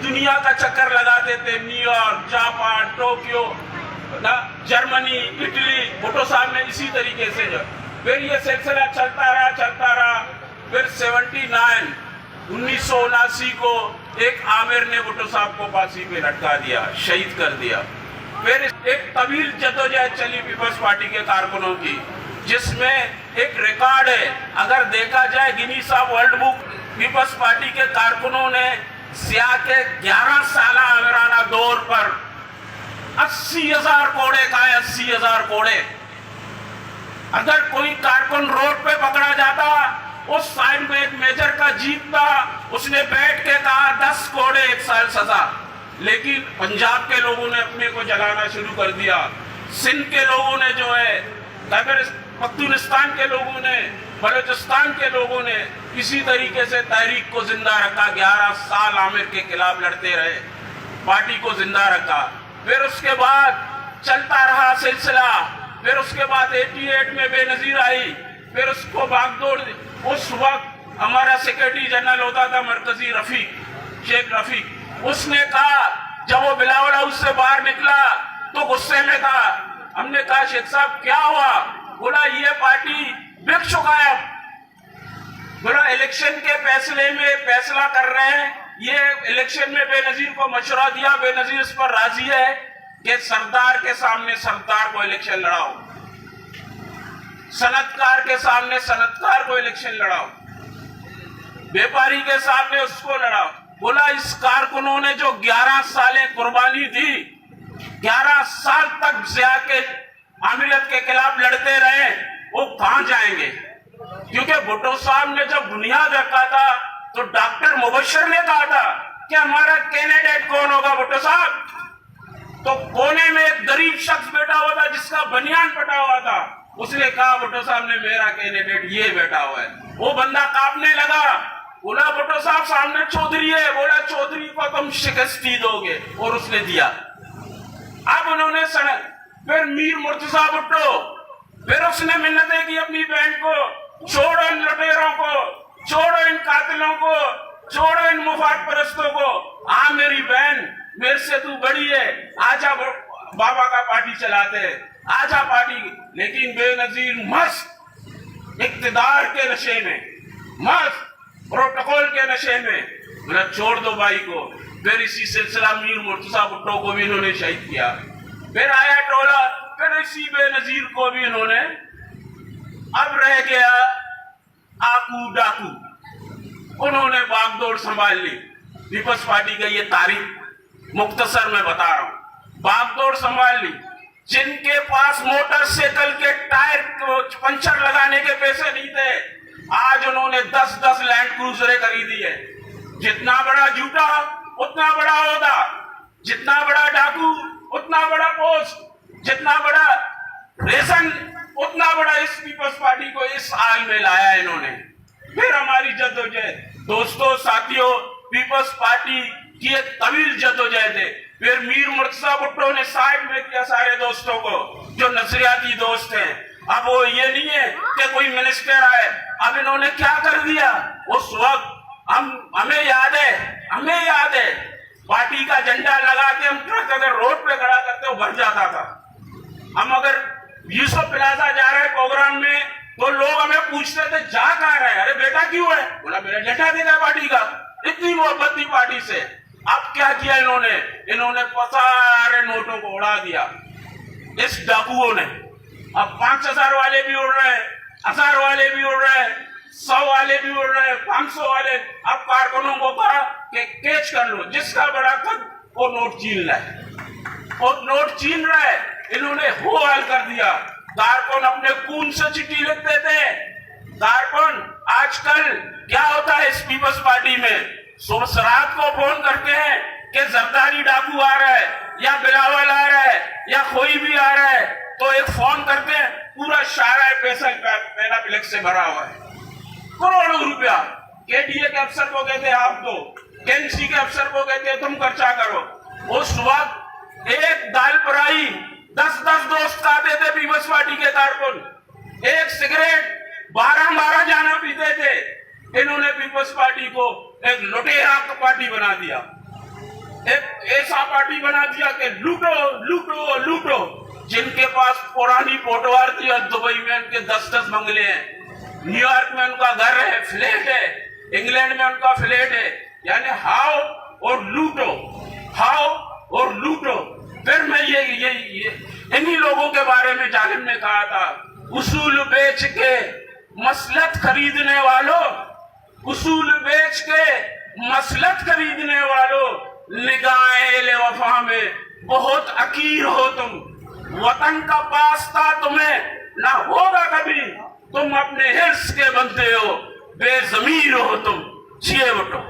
دنیا کا چکر لگاتے تھے، new York, Japan, Tokyo, Germany, Italy. Bhutto صاحب نے اسی طریقے سے پھر یہ سلسلہ چلتا رہا. پھر 1979 کو ایک عامر نے بھٹو صاحب کو پھانسی پہ لٹکا دیا، شہید کر دیا. پھر ایک طویل جدوجہد چلی پیپلز پارٹی کے کارکنوں کی، جس میں ایک ریکارڈ ہے. اگر دیکھا جائے Guinness of world book, Peoples Party کے کارکنوں نے سیاہ کے 11 سالہ آمرانہ دور پر 80,000 کوڑے کھائے. 80,000 کوڑے. اگر کوئی کارکن روڈ پہ پکڑا جاتا، اس سائڈ میں ایک میجر کا جیپ تھا، اس نے بیٹھ کے کہا 10 کوڑے 1 سال سزا. لیکن پنجاب کے لوگوں نے اپنے کو جلانا شروع کر دیا. سندھ کے لوگوں نے جو ہے، خیبر پختونستان کے لوگوں نے، بلوچستان کے لوگوں نے اسی طریقے سے تحریک کو زندہ رکھا. 11 سال عامر کے خلاف لڑتے رہے، پارٹی کو زندہ رکھا. پھر اس کے بعد چلتا رہا سلسلہ. پھر اس کے بعد 88 میں بے نظیر آئی. پھر اس کو بھاگ دوڑ. اس وقت ہمارا سیکرٹری جنرل ہوتا تھا مرکزی، شیخ رفیق. اس نے کہا، جب وہ بلاول ہاؤس سے باہر نکلا تو غصے میں تھا. ہم نے کہا شیخ صاحب کیا ہوا؟ بولا یہ پارٹی بک چکا ہے. بولا الیکشن کے فیصلے میں فیصلہ کر رہے ہیں. یہ الیکشن میں بے نظیر کو مشورہ دیا، بے نظیر اس پر راضی ہے کہ سردار کے سامنے سردار کو الیکشن لڑاؤ، صنعتکار کے سامنے صنعتکار کو الیکشن لڑاؤ، بیپاری کے سامنے اس کو لڑاؤ. بولا اس کارکنوں نے جو 11 سالیں قربانی دی، 11 سال تک ضیاء کے عامریت کے خلاف لڑتے رہے، وہ کہاں جائیں گے؟ کیونکہ بھٹو صاحب نے جب بنیاد رکھا تھا تو ڈاکٹر مبشر نے کہا تھا کہ ہمارا کینڈیڈیٹ کون ہوگا بھٹو صاحب؟ تو کونے میں ایک غریب شخص بیٹھا ہوا تھا جس کا بنیان پٹا ہوا تھا. اس نے کہا بھٹو صاحب نے میرا کینڈیڈیٹ یہ بیٹھا ہوا ہے. وہ بندہ کانپنے لگا. بولا بھٹو صاحب سامنے چودھری ہے. بولا چودھری کو تم شکست ہی دو گے، اور اس نے دیا. اب انہوں نے پھر میر مرتضیٰ بھٹو، پھر اس نے منتیں کی اپنی بہن کو، چھوڑو ان لٹیروں کو، چھوڑو ان قاتلوں کو، چھوڑو ان مفاد پرستوں کو. ہاں میری بہن، میرے سے تو بڑی ہے، آجا بابا کا پارٹی چلاتے ہیں، آجا پارٹی. لیکن بے نظیر مست اقتدار کے نشے میں، مست پروٹوکول کے نشے میں. بولا چھوڑ دو بھائی کو. پھر اسی سلسلہ میر مرتضیٰ بھٹو کو بھی انہوں نے شہید کیا. پھر آیا ٹولہ، پھر اسی بے نظیر کو بھی انہوں نے. اب رہ گیا آکو ڈاکو. انہوں نے باغ دوڑ سنبھال لی. پیپلز پارٹی کا یہ تاریخ مختصر میں بتا رہا ہوں. باغ دوڑ سنبھال لی. جن کے پاس موٹر سائیکل کے ٹائر پنچر لگانے کے پیسے نہیں تھے، آج انہوں نے 10 لینڈ کروزریں خریدی ہے. جتنا بڑا جھوٹا اتنا بڑا عہدہ، جتنا بڑا ڈاکو اتنا بڑا پوسٹ، جتنا بڑا ریزن اتنا بڑا. اس پیپلز پارٹی کو اس حال میں لایا انہوں نے. پھر ہماری جدوجہد، دوستوں ساتھیوں، پیپلز پارٹی کی ایک طویل جدوجہد ہے. پھر میر مرتضیٰ بھٹو نے سائڈ میں کیا سارے دوستوں کو جو نظریاتی دوست ہیں. اب وہ یہ نہیں ہے کہ کوئی منسٹر آئے. اب انہوں نے کیا کر دیا اس وقت، ہمیں یاد ہے پارٹی کا جھنڈا لگا کے ہم ٹرک اگر روڈ پہ کھڑا کرتے وہ بھر جاتا تھا. ہم اگر یوسف پلازا جا رہے پروگرام میں تو لوگ ہمیں پوچھتے تھے جا کہاں رہے؟ ارے بیٹا کیوں ہے؟ بولا میرا جھنڈا دے گا پارٹی کا. اتنی محبت تھی پارٹی سے. اب کیا کیا انہوں نے سارے نوٹوں کو اڑا دیا اس ڈاکوؤں نے. اب 5,000 والے بھی اڑ رہے ہیں، 1,000 والے بھی اڑ رہے ہیں، 100 والے بھی اڑ رہے ہیں، 500 والے. اب کارکنوں کو کہا کہ کیچ کر لو، جس کا بڑا قد وہ نوٹ چھین رہا ہے، اور نوٹ چھین رہا ہے. انہوں نے ہو حال کر دیا. کارکن اپنے خون سے چٹھی لکھتے تھے. کارکن آج کل کیا ہوتا ہے اس پیپلز پارٹی میں، صبح رات کو فون کرتے ہیں کہ زرداری ڈاکو آ رہا ہے، یا بلاول آ رہا ہے، یا کوئی بھی آ رہا ہے، تو ایک فون کرتے ہیں، پورا شارع پیسہ میرا بلیک سے بھرا ہوا ہے، کروڑوں روپیہ. کے ڈی اے کے افسر کو کہتے ہیں آپ دو، کے این سی کے افسر کو کہتے ہیں تم خرچہ کرو. اس وقت ایک دال فرائی 10 دوست کھاتے تھے پیپلز پارٹی کے کارکن. ایک سگریٹ 12 جانا پیتے تھے. انہوں نے پیپلز پارٹی کو ایک لٹیرا پارٹی بنا دیا. ایک ایسا پارٹی بنا دیا کہ لوٹو لوٹو لوٹو. جن کے پاس پرانی پوٹوار تھی اور دبئی میں ان کے 10 بنگلے ہیں, نیو یارک میں ان کا گھر ہے, فلیٹ ہے, انگلینڈ میں ان کا فلیٹ ہے. یعنی ہاؤ اور لوٹو, ہاؤ اور لوٹو. پھر میں یہ انہی لوگوں کے بارے میں جالم نے کہا تھا, اصول بیچ کے مسلط خریدنے والوں, اصول بیچ کے مسلط خریدنے والوں, نگاہ اہل وفا میں بہت حقیر ہو تم. وطن کا واسطہ تمہیں نہ ہوگا کبھی, تم اپنے حرص کے بنتے ہو, بے ضمیر ہو تم. چیئے وٹو.